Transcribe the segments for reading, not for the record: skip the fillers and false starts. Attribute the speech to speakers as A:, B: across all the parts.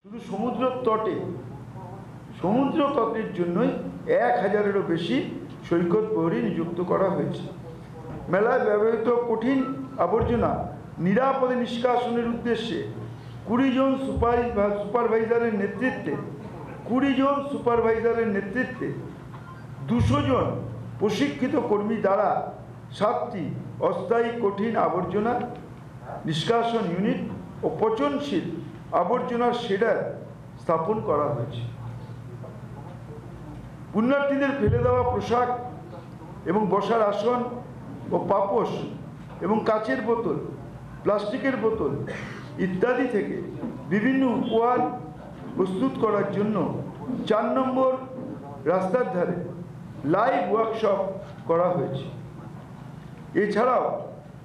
A: শুধু সমুদ্র তটের জন্যই 1000-এরও বেশি সৈকত প্রহরী নিযুক্ত করা হয়েছে। মেলায় ব্যবহৃত কঠিন আবর্জনা নিরাপদে নিষ্কাশনের উদ্দেশ্যে 20 জন সুপারভাইজারের নেতৃত্বে 200 জন প্রশিক্ষিত কর্মী দ্বারা 7টি অস্থায়ী কঠিন আবর্জনা নিষ্কাশন ইউনিট ও পচনশীল আবর্জনার শেডার স্থাপন করা হয়েছে। পুণ্যার্থীদের ফেলে দেওয়া পোশাক এবং বসার আসন ও পাপোশ এবং কাচের বোতল, প্লাস্টিকের বোতল ইত্যাদি থেকে বিভিন্ন উপহার প্রস্তুত করার জন্য 4 নম্বর রাস্তার ধারে লাইভ ওয়ার্কশপ করা হয়েছে। এছাড়াও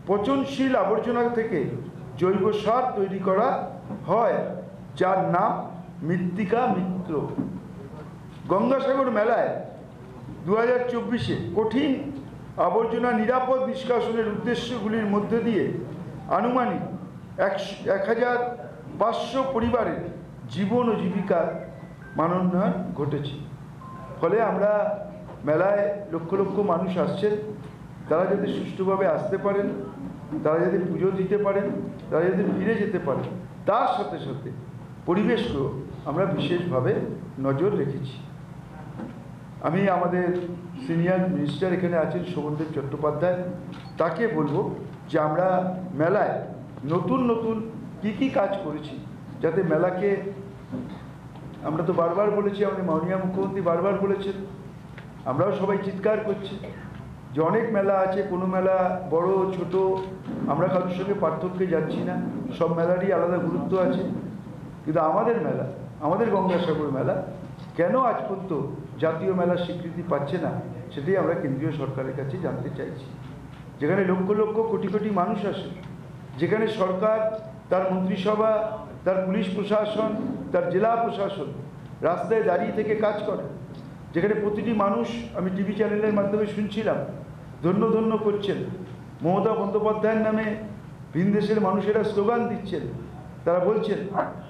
A: পচনশীল আবর্জনা থেকে জৈব সার তৈরি করা হয়, যার নাম মৃত্তিকা মিত্র। গঙ্গাসাগর মেলায় 2024-এ কঠিন আবর্জনা নিরাপদ নিষ্কাশনের উদ্দেশ্যগুলির মধ্যে দিয়ে আনুমানিক 1500 পরিবারের জীবন ও জীবিকার মানোন্নয়ন ঘটেছে। ফলে আমরা মেলায় লক্ষ লক্ষ মানুষ আসছেন, তারা যাতে সুষ্ঠুভাবে আসতে পারেন, তারা যাতে পুজো দিতে পারেন, তারা যাতে ফিরে যেতে পারেন, তার সাথে সাথে পরিবেশকেও আমরা বিশেষভাবে নজর রেখেছি। আমি আমাদের সিনিয়র মিনিস্টার এখানে আছেন শোভনদেব চট্টোপাধ্যায়, তাকে বলবো যে আমরা মেলায় নতুন কী কাজ করেছি, যাতে মেলাকে, আমরা তো বারবার বলেছি, আমাদের মাননীয় মুখ্যমন্ত্রী বারবার বলেছেন, আমরাও সবাই চিৎকার করছি যে অনেক মেলা আছে, কোনো মেলা বড় ছোট আমরা কারোর সঙ্গে পার্থক্যে যাচ্ছি না, সব মেলারই আলাদা গুরুত্ব আছে। কিন্তু আমাদের মেলা, আমাদের গঙ্গাসাগর মেলা কেন আজ পর্যন্ত জাতীয় মেলার স্বীকৃতি পাচ্ছে না, সেটাই আমরা কেন্দ্রীয় সরকারের কাছে জানতে চাইছি। যেখানে লক্ষ লক্ষ কোটি কোটি মানুষ আসে, যেখানে সরকার, তার মন্ত্রিসভা, তার পুলিশ প্রশাসন, তার জেলা প্রশাসন রাস্তায় দাঁড়িয়ে থেকে কাজ করে, যেখানে প্রতিটি মানুষ, আমি টিভি চ্যানেলের মাধ্যমে শুনছিলাম, ধন্য ধন্য করছেন, মমতা বন্দ্যোপাধ্যায়ের নামে ভিন দেশের মানুষেরা স্লোগান দিচ্ছেন, তারা বলছেন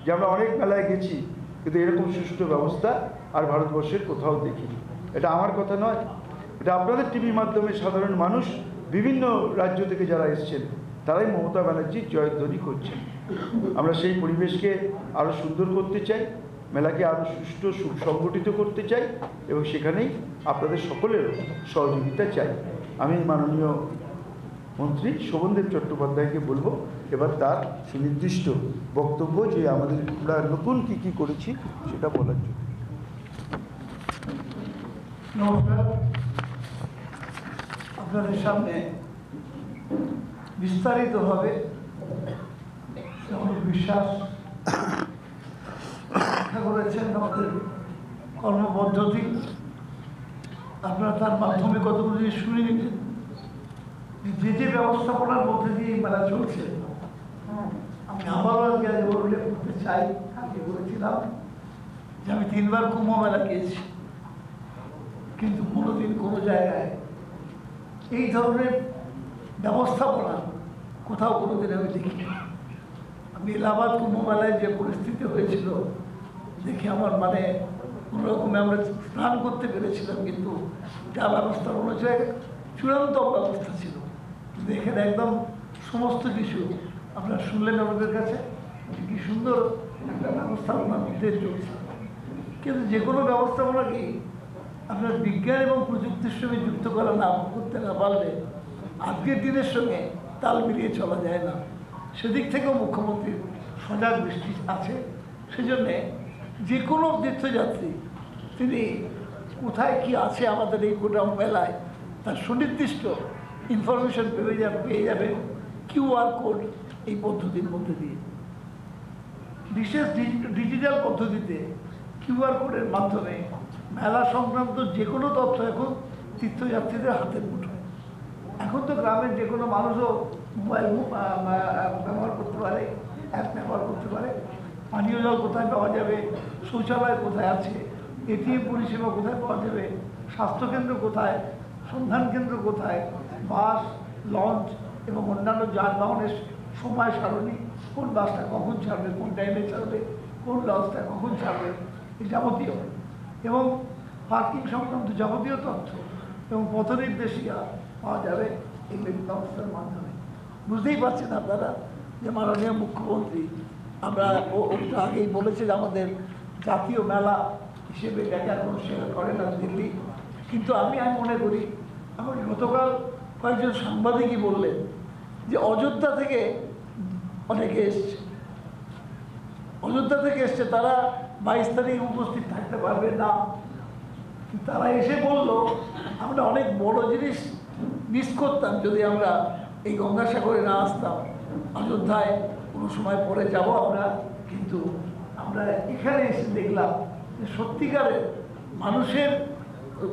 A: যে আমরা অনেক মেলায় গেছি কিন্তু এরকম সুষ্ঠু ব্যবস্থা আর ভারতবর্ষের কোথাও দেখিনি। এটা আমার কথা নয়, এটা আপনাদের টিভির মাধ্যমে সাধারণ মানুষ বিভিন্ন রাজ্য থেকে যারা এসছেন তারাই মমতা ব্যানার্জির জয়ধ্বনি করছেন। আমরা সেই পরিবেশকে আরও সুন্দর করতে চাই, মেলাকে আরও সুষ্ঠু সংগঠিত করতে চাই এবং সেখানেই আপনাদের সকলের সহযোগিতা চাই। আমি মাননীয় মন্ত্রী শোভনদেব চট্টোপাধ্যায়কে বলবো এবার তার সুনির্দিষ্ট বক্তব্য, যে আমরা নতুন কী করেছি সেটা বলার জন্য।
B: নমস্কার, আপনাদের সামনে বিস্তারিতভাবে বিশ্বাস ব্যাখ্যা করেছেন আমাদের কর্মপদ্ধতি, আপনারা তার মাধ্যমে কতগুলো জিনিস শুনে নিলেন। যে ব্যবস্থাপনার মধ্যে দিয়ে এই মেলা চলছে, আমি আবারও আজকে উল্লেখ করতে চাই, আগে বলেছিলাম যে আমি 3 বার কুম্ভ মেলা গিয়েছি, কিন্তু কোনোদিন কোনো জায়গায় এই ধরনের ব্যবস্থাপনা কোথাও কোনোদিন আমি দেখিনি। আমি এলাহাবাদ কুম্ভ মেলায় যে পরিস্থিতি হয়েছিল দেখে আমার কোনো রকমে আমরা স্নান করতে পেরেছিলাম, কিন্তু যা ব্যবস্থা অনুযায়ী চূড়ান্ত ব্যবস্থা ছিল, কিন্তু এখানে একদম সমস্ত কিছু আপনারা শুনলেন আমাদের কাছে কি সুন্দর একটা ব্যবস্থাপনার মধ্যে চলছে। কিন্তু যে কোনো ব্যবস্থাপনাকেই আপনার বিজ্ঞান এবং প্রযুক্তির সঙ্গে যুক্ত করতে না পারলে আজকের দিনের সঙ্গে তাল মিলিয়ে চলা যায় না। সেদিক থেকেও মুখ্যমন্ত্রীর সজাগ দৃষ্টি আছে। সেজন্যে যে কোনো তীর্থযাত্রী তিনি কোথায় কি আছে আমাদের এই গোটা মেলায় তার সুনির্দিষ্ট ইনফরমেশন পেয়ে যাবে QR কোড এই পদ্ধতির মধ্যে দিয়ে। বিশেষ ডিজিটাল পদ্ধতিতে QR কোডের মাধ্যমে মেলা সংক্রান্ত যে কোনো তথ্য এখন তীর্থযাত্রীদের হাতের মুঠোয়। এখন তো গ্রামের যে কোনো মানুষও মোবাইল ব্যবহার করতে পারে, অ্যাপ ব্যবহার করতে পারে। পানীয় জল কোথায় পাওয়া যাবে, শৌচালয় কোথায় আছে, ATM পরিষেবা কোথায় পাওয়া যাবে, স্বাস্থ্যকেন্দ্র কোথায়, সন্ধান কেন্দ্র কোথায়, বাস, লঞ্চ এবং অন্যান্য যানবাহনের সময় সারণী, কোন বাসটা কখন ছাড়বে, কোন টাইমে ছাড়বে, কোন লঞ্চটা কখন ছাড়বে এই যাবতীয় এবং পার্কিং সংক্রান্ত যাবতীয় তথ্য এবং পথ নির্দেশিকা পাওয়া যাবে এই ওয়েব ব্যবস্থার মাধ্যমে। বুঝতেই পারছেন আপনারা যে মাননীয় মুখ্যমন্ত্রী আমরা একটু আগেই বলেছে যে আমাদের জাতীয় মেলা হিসেবে এটা কোনো সেবা করে না দিল্লি, কিন্তু আমি মনে করি এখন গতকাল কয়েকজন সাংবাদিকই বললেন যে অযোধ্যা থেকে অনেকে এসছে, অযোধ্যা থেকে এসছে, তারা 22 তারিখ উপস্থিত থাকতে পারবে না। তারা এসে বলল আমরা অনেক বড় জিনিস মিস করতাম যদি আমরা এই গঙ্গাসাগরে না আসতাম, অযোধ্যায় কোনো সময় পরে যাব আমরা, কিন্তু আমরা এখানে এসে দেখলাম যে সত্যিকারের মানুষের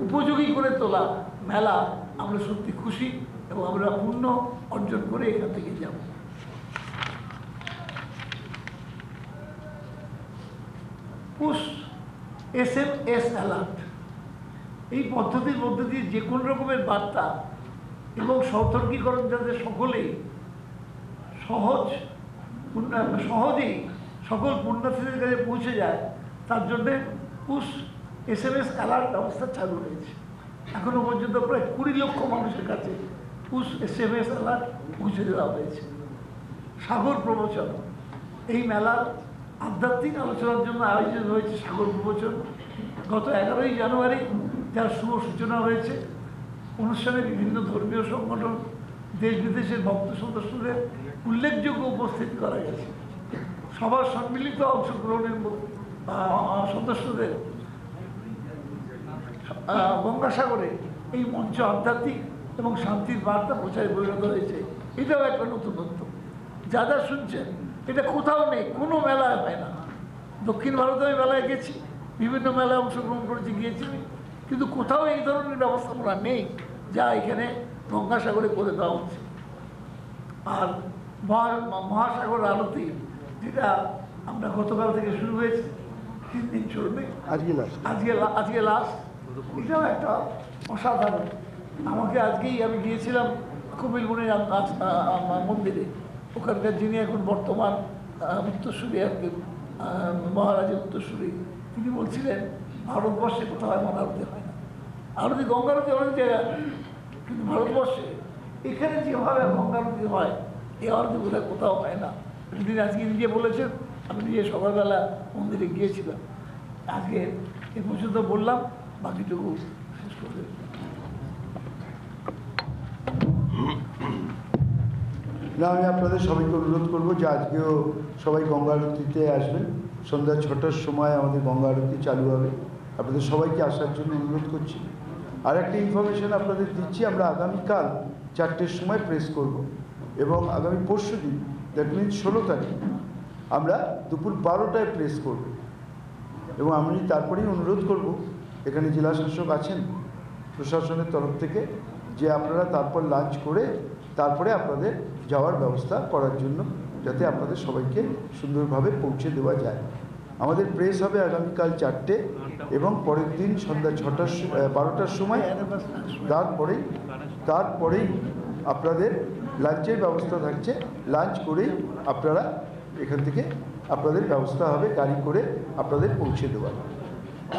B: উপযোগী করে তোলা মেলা, আমরা সত্যি খুশি এবং আমরা পুণ্য অর্জন করে এখান থেকে যাব। পুশ SMS অ্যালার্ট এই পদ্ধতির মধ্যে দিয়ে যে কোনো রকমের বার্তা এবং সতর্কীকরণ যাতে সকলেই সহজেই সকল পুণ্যার্থীদের কাছে পৌঁছে যায় তার জন্যে পুশ SMS অ্যালার্ট ব্যবস্থা চালু রয়েছে। এখনও পর্যন্ত প্রায় 20 লক্ষ মানুষের কাছে পুশ SMS অ্যালার্ট পৌঁছে দেওয়া হয়েছে। সাগর প্রবচন এই মেলার আধ্যাত্মিক আলোচনার জন্য আয়োজিত হয়েছে সাগর প্রবচন। গত 11ই জানুয়ারি যার শুভ সূচনা হয়েছে। অনুষ্ঠানে বিভিন্ন ধর্মীয় সংগঠন, দেশ বিদেশের ভক্ত সদস্যদের উল্লেখযোগ্য উপস্থিতি করা গেছে। সবার সম্মিলিত অংশগ্রহণের সদস্যদের গঙ্গাসাগরে এই মঞ্চ আধ্যাত্মিক এবং শান্তির বার্তা প্রচারে পরিণত হয়েছে। এটাও একটা নতুনত্ব, যা যা শুনছেন এটা কোথাও নেই, কোনো মেলায় হয় না। দক্ষিণ ভারতে আমি মেলায় গেছি, বিভিন্ন মেলায় অংশগ্রহণ করেছি, গিয়েছি, কিন্তু কোথাও এই ধরনের ব্যবস্থাপনা নেই যা এখানে গঙ্গাসাগরে করে দেওয়া হচ্ছে। আর মহাসাগর আরতি যেটা আমরা গতকাল থেকে শুরু হয়েছে, 3 দিন চলবে, আজকে লাস্ট, এটাও একটা অসাধারণ। আমাকে আজকেই আমি গিয়েছিলাম কপিলমুনির মন্দিরে, ওখানকার যিনি এখন বর্তমান উত্তরসূরি আর কি, মহারাজের উত্তরসূরি, তিনি বলছিলেন ভারতবর্ষে কোথাও এমন আরতি হয় না। আরতি গঙ্গারতি অনেক জায়গায়, কিন্তু ভারতবর্ষে এখানে যেভাবে গঙ্গারতি হয় এই আরতি বোধহয় কোথাও হয় না। তিনি আজকে নিজে বলেছেন, আমি নিজে সকালবেলা মন্দিরে গিয়েছিলাম। আজকে এ পর্যন্ত বললাম, বাকিটুকু শেষ করে।
A: না, আমি আপনাদের সবাইকে অনুরোধ করবো যে আজকেও সবাই গঙ্গা আরতিতে আসবেন। সন্ধ্যা 6টার সময় আমাদের গঙ্গা আরতি চালু হবে। আপনাদের সবাইকে আসার জন্য অনুরোধ করছি। আর একটা ইনফরমেশান আপনাদের দিচ্ছি, আমরা আগামীকাল 4টের সময় প্রেস করব এবং আগামী পরশু দিন, দ্যাট মিনস 16 তারিখ, আমরা দুপুর 12টায় প্রেস করব। এবং আমি তারপরেই অনুরোধ করব, এখানে জেলা শাসক আছেন প্রশাসনের তরফ থেকে, যে আপনারা তারপর লাঞ্চ করে তারপরে আপনাদের যাওয়ার ব্যবস্থা করার জন্য, যাতে আপনাদের সবাইকে সুন্দরভাবে পৌঁছে দেওয়া যায়। আমাদের প্রেস হবে আগামীকাল 4টে এবং পরের দিন সন্ধ্যা 12টার সময়। তারপরেই আপনাদের লাঞ্চের ব্যবস্থা থাকছে। লাঞ্চ করেই আপনারা এখান থেকে আপনাদের ব্যবস্থা হবে গাড়ি করে আপনাদের পৌঁছে দেওয়া।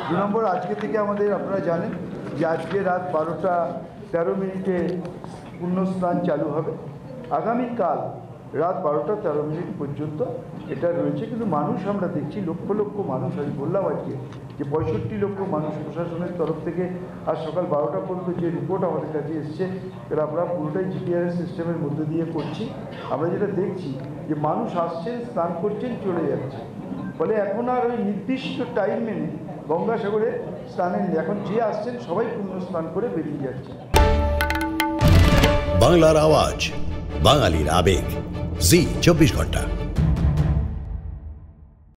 A: 2 নম্বর, আজকে থেকে আমাদের আপনারা জানেন যে আজকে রাত 12টা 13 মিনিটে পুণ্যস্নান চালু হবে। আগামীকাল রাত 12টা 13 মিনিট পর্যন্ত এটা রয়েছে। কিন্তু মানুষ আমরা দেখছি লক্ষ লক্ষ মানুষ, আমি বললাম আজকে যে 65 লক্ষ মানুষ প্রশাসনের তরফ থেকে, আর সকাল 12টা পর্যন্ত যে রিপোর্ট আমাদের কাছে এসছে, এটা আমরা পুরোটাই GPRS সিস্টেমের মধ্যে দিয়ে করছি। আমরা যেটা দেখছি যে মানুষ আসছেন, স্নান করছেন, চলে যাচ্ছে। ফলে এখন আর ওই নির্দিষ্ট টাইম মেনে গঙ্গাসাগরে স্নানের নেই। এখন যে আসছেন সবাই পুণ্য স্নান করে বেরিয়ে যাচ্ছে।
C: বাংলার আওয়াজ, বাঙালির আবেগ, জি 24 ঘন্টা।